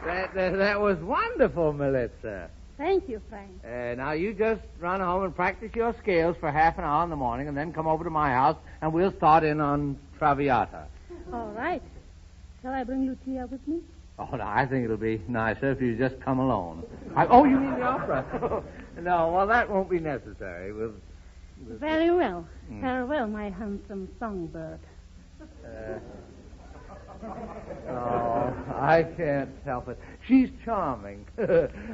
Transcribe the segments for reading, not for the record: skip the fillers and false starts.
That was wonderful, Miliza. Thank you, Frank. Now, you just run home and practice your scales for half an hour in the morning, and then come over to my house, and we'll start in on Traviata. All right. Shall I bring Lucia with me? Oh, no, I think it'll be nicer if you just come alone. Oh, you mean the opera? No, well, that won't be necessary. Very well. Farewell, my handsome songbird. Oh, I can't help it. She's charming.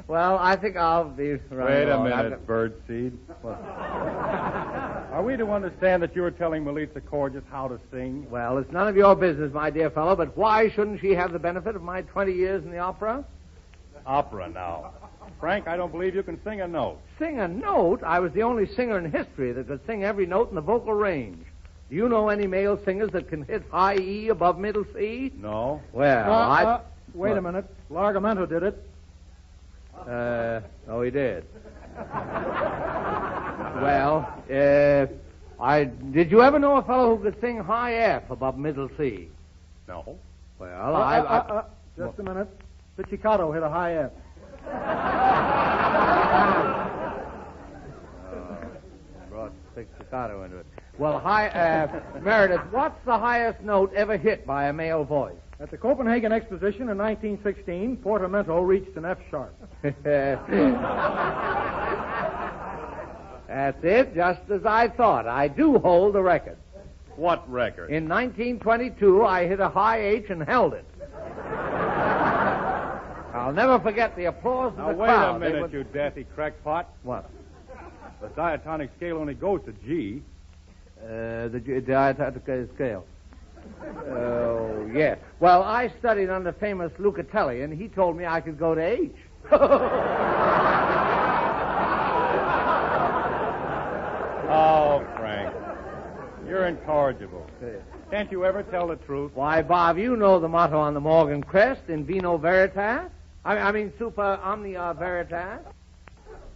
Well, I think I'll be running Wait a along. minute, Birdseed. Are we to understand that you're telling Miliza Korjus how to sing? Well, it's none of your business, my dear fellow, but why shouldn't she have the benefit of my 20 years in the opera? Opera now. Frank, I don't believe you can sing a note. Sing a note? I was the only singer in history that could sing every note in the vocal range. Do you know any male singers that can hit high E above middle C? No. Well, Wait a minute. Largamento did it. Oh, he did. Well, did you ever know a fellow who could sing high F above middle C? No. Well, Just a minute. Pizzicato hit a high F. Brought pizzicato into it. Well, Meredith, what's the highest note ever hit by a male voice? At the Copenhagen Exposition in 1916, Portamento reached an F sharp. That's it, just as I thought. I do hold the record. What record? In 1922, I hit a high H and held it. I'll never forget the applause of the crowd. Wait a minute, you daffy crackpot. What? The diatonic scale only goes to G. The diatonic scale. Oh, yes. Well, I studied under famous Lucatelli, and he told me I could go to H. Oh, Frank. You're incorrigible. Can't you ever tell the truth? Why, Bob, you know the motto on the Morgan crest, in vino veritas. I mean, super omnia veritas.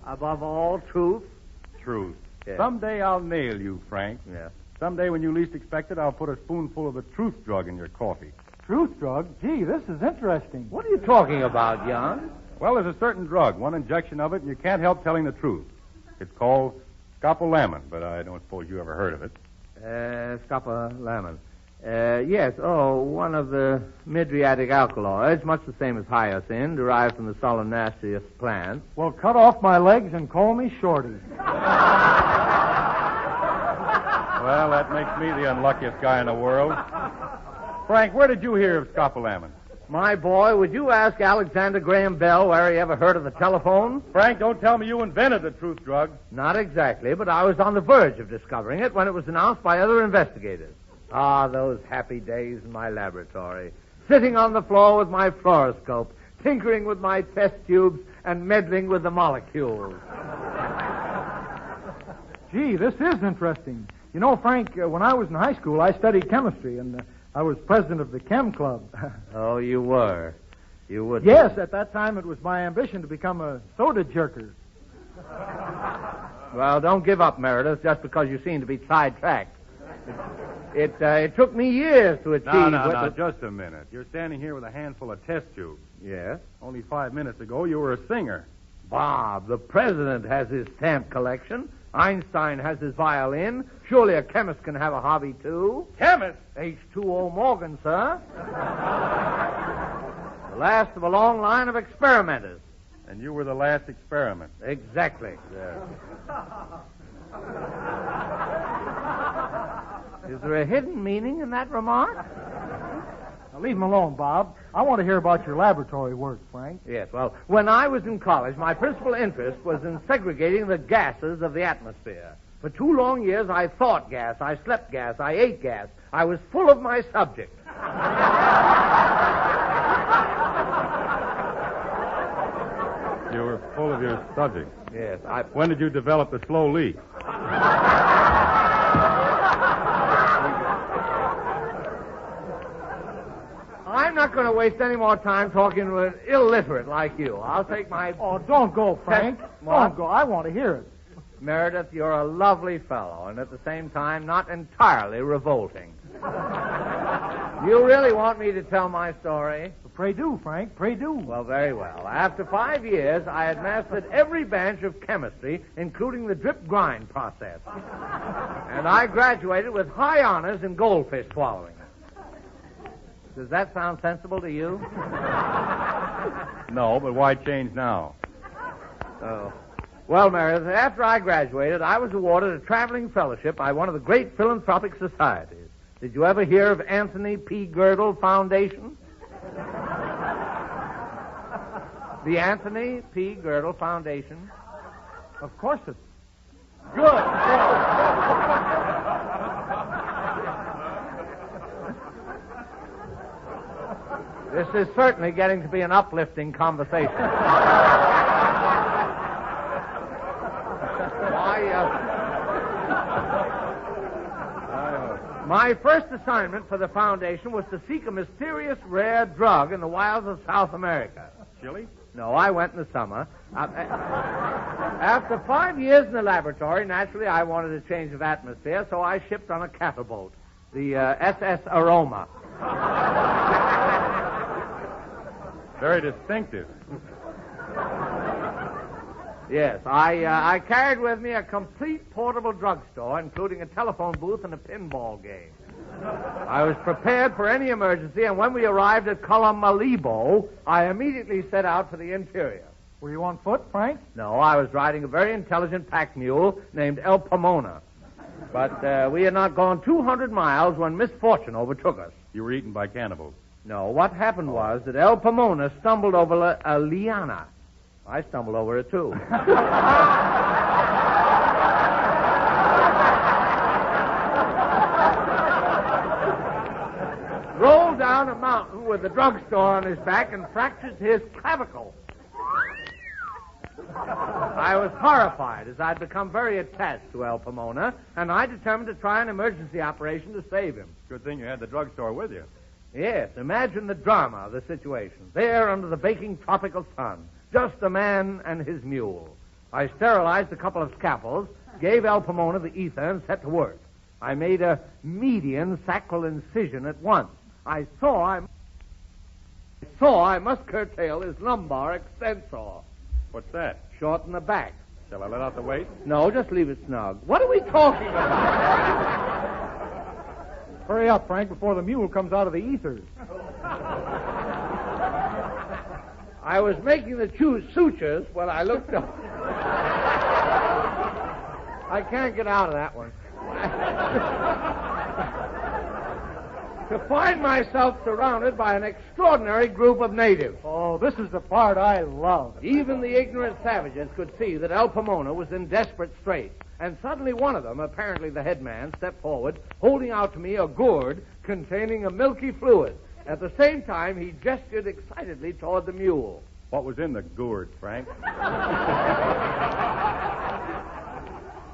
Above all, truth. Truth. Yes. Someday I'll nail you, Frank. Yeah. Someday when you least expect it, I'll put a spoonful of the truth drug in your coffee. Truth drug? Gee, this is interesting. What are you talking about, Jan? Well, there's a certain drug, one injection of it, and you can't help telling the truth. It's called scopolamine, but I don't suppose you ever heard of it. Scopolamine. Yes, one of the mydriatic alkaloids, much the same as hyoscine, derived from the solanaceous plant. Well, cut off my legs and call me Shorty. Well, that makes me the unluckiest guy in the world. Frank, where did you hear of scopolamine? My boy, would you ask Alexander Graham Bell where he ever heard of the telephone? Frank, don't tell me you invented the truth drug. Not exactly, but I was on the verge of discovering it when it was announced by other investigators. Ah, those happy days in my laboratory. Sitting on the floor with my fluoroscope, tinkering with my test tubes, and meddling with the molecules. Gee, this is interesting. You know, Frank, when I was in high school, I studied chemistry, and I was president of the Chem Club. Oh, you were? You would? Yes, at that time it was my ambition to become a soda jerker. Well, don't give up, Meredith, just because you seem to be sidetracked. It took me years to achieve... No, just a minute. You're standing here with a handful of test tubes. Yes? Only 5 minutes ago, you were a singer. Bob, the president has his stamp collection. Einstein has his violin. Surely a chemist can have a hobby, too. Chemist? H2O Morgan, sir. The last of a long line of experimenters. And you were the last experiment. Exactly. Yeah. Is there a hidden meaning in that remark? Now, leave him alone, Bob. I want to hear about your laboratory work, Frank. Yes, well, when I was in college, my principal interest was in segregating the gases of the atmosphere. For 2 long years, I thought gas, I slept gas, I ate gas. I was full of my subject. You were full of your subject. Yes, When did you develop the slow leak? I'm not going to waste any more time talking to an illiterate like you. I'll take my... Oh, don't go, Frank. Don't go. I want to hear it. Meredith, you're a lovely fellow, and at the same time, not entirely revolting. You really want me to tell my story? Pray do, Frank. Pray do. Well, very well. After 5 years, I had mastered every branch of chemistry, including the drip grind process. And I graduated with high honors in goldfish swallowing. Does that sound sensible to you? No, but why change now? Oh. Well, Meredith, after I graduated, I was awarded a traveling fellowship by one of the great philanthropic societies. Did you ever hear of Anthony P. Girdle Foundation? The Anthony P. Girdle Foundation? Of course it's... Good. This is certainly getting to be an uplifting conversation. My first assignment for the foundation was to seek a mysterious rare drug in the wilds of South America. Chili? No, I went in the summer. After 5 years in the laboratory, naturally, I wanted a change of atmosphere, so I shipped on a cattle boat, the SS Aroma. Very distinctive. Yes, I carried with me a complete portable drugstore, including a telephone booth and a pinball game. I was prepared for any emergency, and when we arrived at Colomalibo, I immediately set out for the interior. Were you on foot, Frank? No, I was riding a very intelligent pack mule named El Pomona. But we had not gone 200 miles when misfortune overtook us. You were eaten by cannibals. No, what happened was that El Pomona stumbled over a liana. I stumbled over it, too. Rolled down a mountain with the drugstore on his back and fractured his clavicle. I was horrified, as I'd become very attached to El Pomona, and I determined to try an emergency operation to save him. Good thing you had the drugstore with you. Yes, imagine the drama of the situation. There under the baking tropical sun, just a man and his mule. I sterilized a couple of scalpels, gave El Pomona the ether, and set to work. I made a median sacral incision at once. I saw I must curtail his lumbar extensor. What's that? Shorten the back. Shall I let out the weight? No, just leave it snug. What are we talking about? Hurry up, Frank, before the mule comes out of the ethers. I was making the sutures when I looked up. I can't get out of that one. To find myself surrounded by an extraordinary group of natives. Oh, this is the part I love. Even the ignorant savages could see that El Pomona was in desperate straits. And suddenly one of them, apparently the headman, stepped forward, holding out to me a gourd containing a milky fluid. At the same time, he gestured excitedly toward the mule. What was in the gourd, Frank?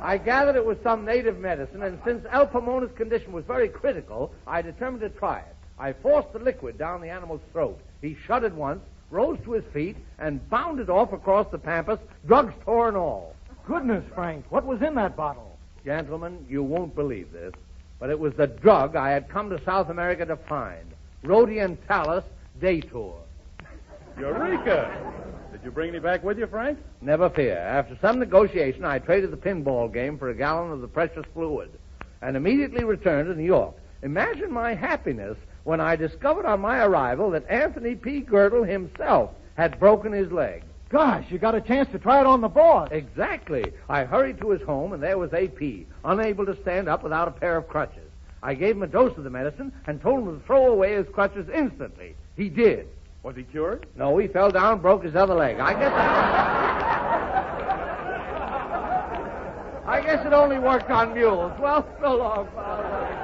I gathered it was some native medicine, and since El Pomona's condition was very critical, I determined to try it. I forced the liquid down the animal's throat. He shuddered once, rose to his feet, and bounded off across the pampas, drugstore and all. Goodness, Frank, what was in that bottle? Gentlemen, you won't believe this, but it was the drug I had come to South America to find. Rhodientalis datur. Eureka! Did you bring any back with you, Frank? Never fear. After some negotiation, I traded the pinball game for a gallon of the precious fluid and immediately returned to New York. Imagine my happiness when I discovered on my arrival that Anthony P. Girdle himself had broken his leg. Gosh, you got a chance to try it on the boss. Exactly. I hurried to his home, and there was A.P., unable to stand up without a pair of crutches. I gave him a dose of the medicine and told him to throw away his crutches instantly. He did. Was he cured? No, he fell down and broke his other leg. I guess it only worked on mules. Well, so long, fellas.